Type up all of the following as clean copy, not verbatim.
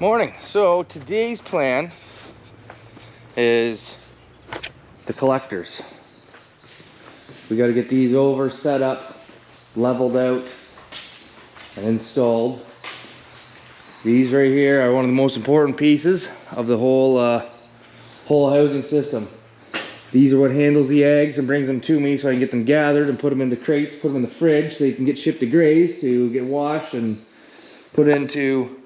Morning. So today's plan is the collectors. We got to get these over, set up, leveled out, and installed. These right here are one of the most important pieces of the whole housing system. These are what handles the eggs and brings them to me so I can get them gathered and put them into crates, put them in the fridge so they can get shipped to Grays to get washed and put into,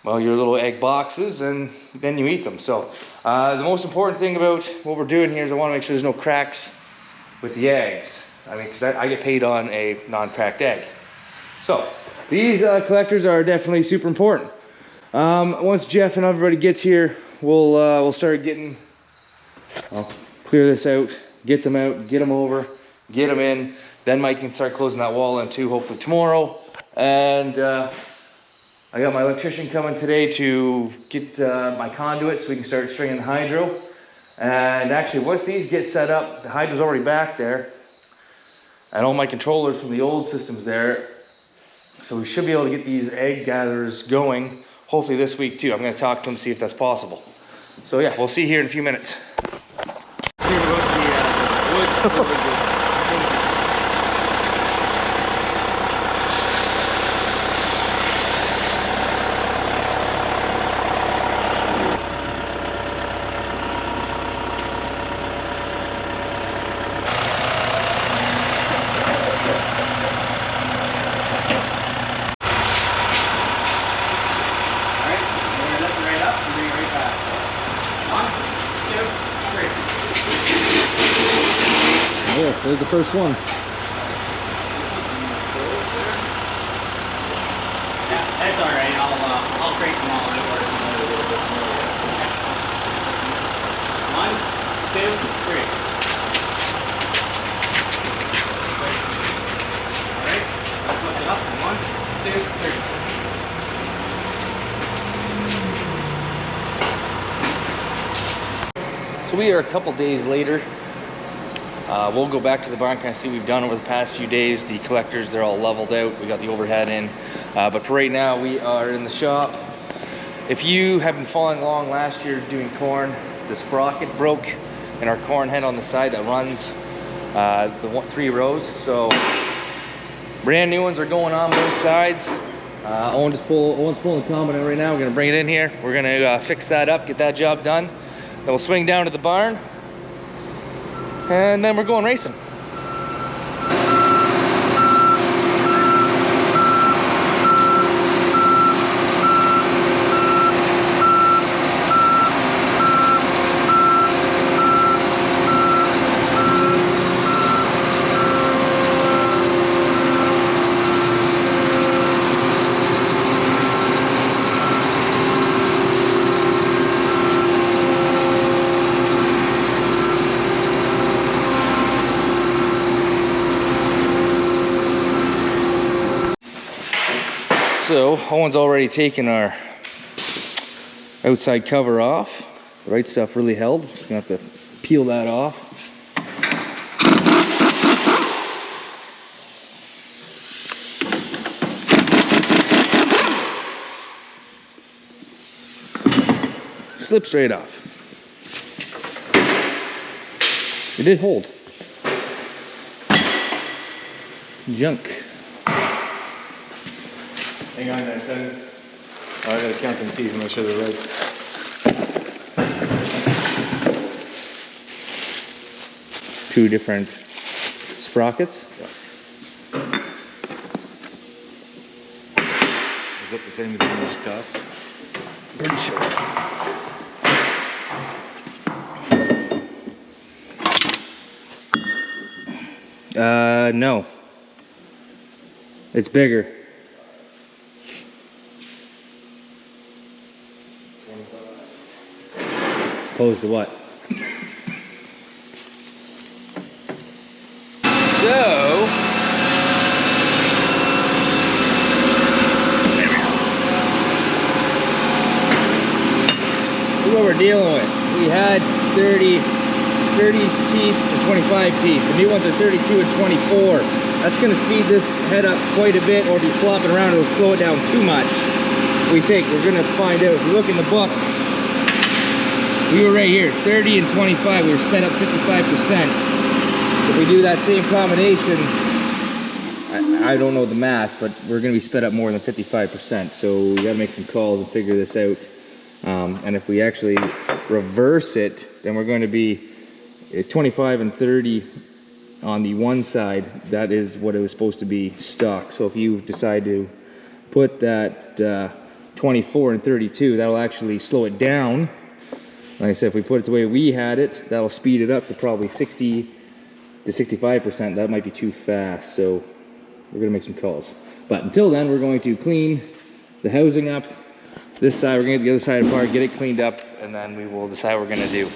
well, your little egg boxes, and then you eat them. So the most important thing about what we're doing here is I want to make sure there's no cracks with the eggs. I mean, because I get paid on a non-cracked egg. So these collectors are definitely super important. Once Jeff and everybody gets here, we'll start getting, I'll clear this out, get them out, get them over, get them in. Then Mike can start closing that wall in too, hopefully tomorrow. And I got my electrician coming today to get my conduit so we can start stringing the hydro. And actually, once these get set up, the hydro's already back there, and all my controllers from the old system's there. So we should be able to get these egg gatherers going, hopefully this week too. I'm going to talk to them, see if that's possible. So yeah, we'll see here in a few minutes. Here about the wood. Yeah, there's the first one. Yeah, that's all right. I'll break them all out. One, two, three. All right, let's lift it up. One, two, three. So we are a couple days later. We'll go back to the barn, kind of see what we've done over the past few days. The collectors, they're all leveled out. We got the overhead in. But for right now, we are in the shop. If you have been following along last year doing corn, the sprocket broke in our corn head on the side that runs the 3 rows. So brand new ones are going on both sides. Owen's pulling the combine right now. We're gonna bring it in here. We're gonna fix that up, get that job done. Then we'll swing down to the barn, and then we're going racing. So Owen's already taken our outside cover off. The right stuff really held. Just gonna have to peel that off. Slips right off. It did hold. Junk. Hang on a second. Oh, I gotta count them teeth and make sure they're right. Two different sprockets. Yeah. Is that the same as the one you just tossed? Pretty sure. No. It's bigger. Opposed to what? So, this is what we're dealing with. We had 30 teeth to 25 teeth. The new ones are 32 and 24. That's going to speed this head up quite a bit, or be flopping around, it'll slow it down too much. we think. We're gonna find out. If you look in the book, we were right here, 30 and 25. We were spent up 55%. If we do that same combination, I don't know the math, but we're gonna be sped up more than 55%. So we gotta make some calls and figure this out. And if we actually reverse it, then we're going to be 25 and 30 on the one side. That is what it was supposed to be stock. So if you decide to put that 24 and 32, that'll actually slow it down. Like I said, if we put it the way we had it, that'll speed it up to probably 60 to 65%. That might be too fast. So we're gonna make some calls. But until then, we're going to clean the housing up. This side, we're gonna get the other side apart, get it cleaned up, and then we will decide what we're gonna do.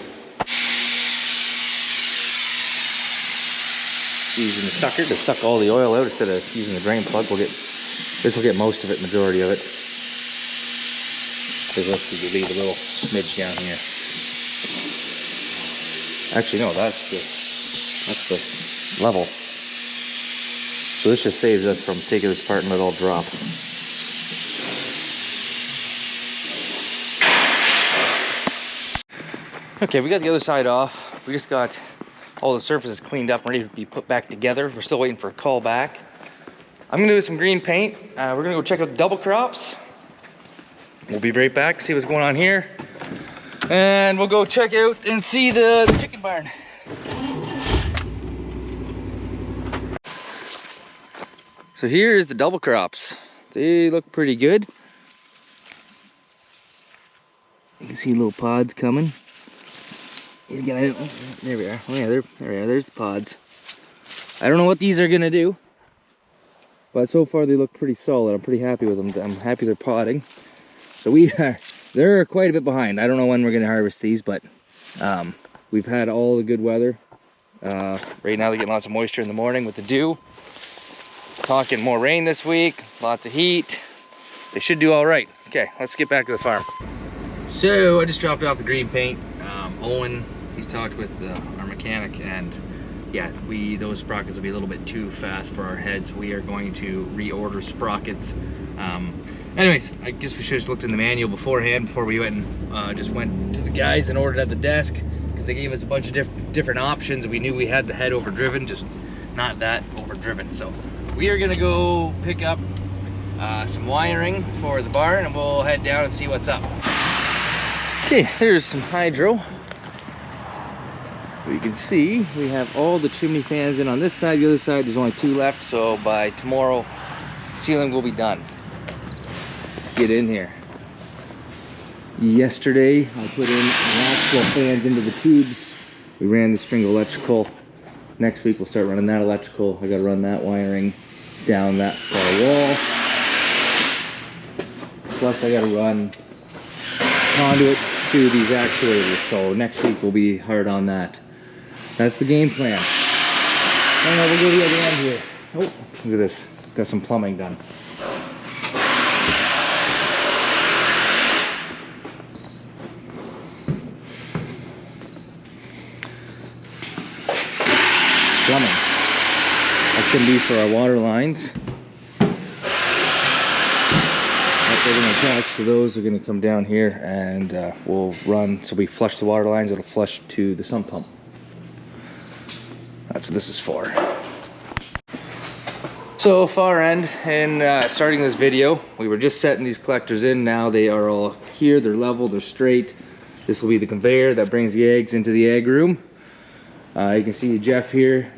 Using the sucker to suck all the oil out instead of using the drain plug. This will get most of it, majority of it. Because let's see, we leave a little smidge down here. Actually, no, that's the level. So this just saves us from taking this apart and let it all drop. Okay, we got the other side off. We just got all the surfaces cleaned up and ready to be put back together. We're still waiting for a call back. I'm gonna do some green paint. We're gonna go check out the double crops. We'll be right back, see what's going on here. And we'll go check out and see the chicken barn. So here is the double crops. They look pretty good. You can see little pods coming. There we are. Oh yeah, there we are. There's the pods. I don't know what these are gonna do, but so far they look pretty solid. I'm pretty happy with them. I'm happy they're potting. So they're quite a bit behind. I don't know when we're gonna harvest these, but we've had all the good weather. Right now they're getting lots of moisture in the morning with the dew. Talking more rain this week, lots of heat. They should do all right. Okay, let's get back to the farm. So I just dropped off the green paint. Owen, he's talked with our mechanic, and yeah, those sprockets will be a little bit too fast for our heads. We are going to reorder sprockets. Anyways, I guess we should have just looked in the manual beforehand before we went and just went to the guys and ordered at the desk, because they gave us a bunch of different options. We knew we had the head overdriven, just not that overdriven. So we are gonna go pick up some wiring for the barn, and we'll head down and see what's up. Okay, there's some hydro. You can see we have all the chimney fans in on this side. The other side, there's only 2 left. So by tomorrow, ceiling will be done. Let's get in here. Yesterday, I put in actual fans into the tubes. We ran the string electrical. Next week, we'll start running that electrical. I gotta run that wiring down that far wall. Plus, I gotta run conduit to these actuators. So next week, we'll be hard on that. That's the game plan. And we'll go to the other end here. Oh, look at this. Got some plumbing done. Plumbing. That's going to be for our water lines. They're going to attach to those. They're going to come down here, and we'll run. So we flush the water lines. It'll flush to the sump pump. That's what this is for. So far end in starting this video, we were just setting these collectors in. Now they are all here. They're level. They're straight. This will be the conveyor that brings the eggs into the egg room. You can see Jeff here.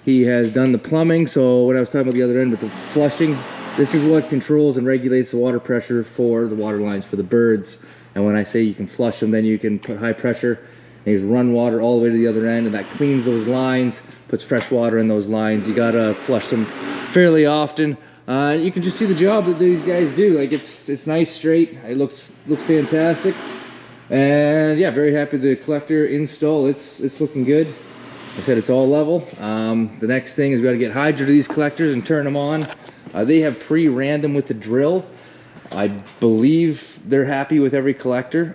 He has done the plumbing. So what I was talking about the other end with the flushing, this is what controls and regulates the water pressure for the water lines for the birds. And when I say you can flush them, then you can put high pressure and just run water all the way to the other end, and that cleans those lines, puts fresh water in those lines. You gotta flush them fairly often. You can just see the job that these guys do. Like it's nice, straight. It looks fantastic. And yeah, very happy with the collector install. It's looking good. Like I said, it's all level. The next thing is we got to get hydro to these collectors and turn them on. They have pre-ran them with the drill. I believe they're happy with every collector.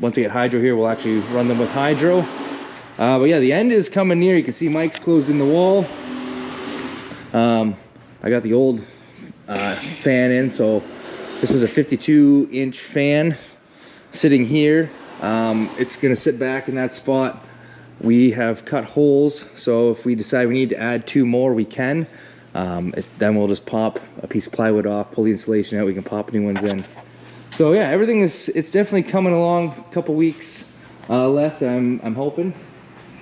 Once they get hydro here, we'll actually run them with hydro. But yeah, the end is coming near. You can see Mike's closed in the wall. I got the old fan in, so This was a 52-inch fan sitting here. It's gonna sit back in that spot. We have cut holes, so if we decide we need to add 2 more, we can. Then we'll just pop a piece of plywood off, pull the insulation out, we can pop new ones in. So yeah, everything it's definitely coming along. A couple weeks left, I'm hoping.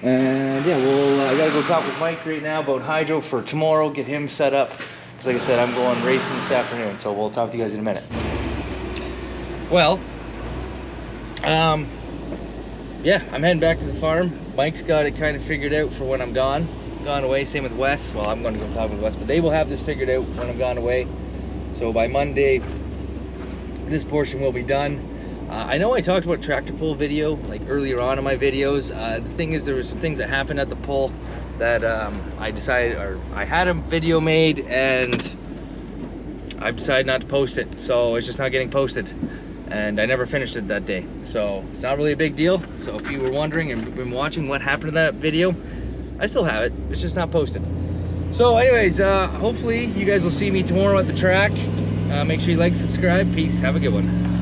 And yeah, I gotta go talk with Mike right now about hydro for tomorrow, get him set up. Because like I said, I'm going racing this afternoon, so we'll talk to you guys in a minute. Well, yeah, I'm heading back to the farm. Mike's got it kind of figured out for when I'm gone away. Same with Wes. Well, I'm going to go talk with Wes, but they will have this figured out when I'm gone away. So by Monday, this portion will be done. I know I talked about tractor pull video like earlier on in my videos. The thing is, there were some things that happened at the pull that I had a video made and I decided not to post it. So it's just not getting posted. And I never finished it that day, so it's not really a big deal. So if you were wondering and been watching what happened to that video, I still have it, it's just not posted. So anyways, hopefully you guys will see me tomorrow at the track. Make sure you like, subscribe, peace, have a good one.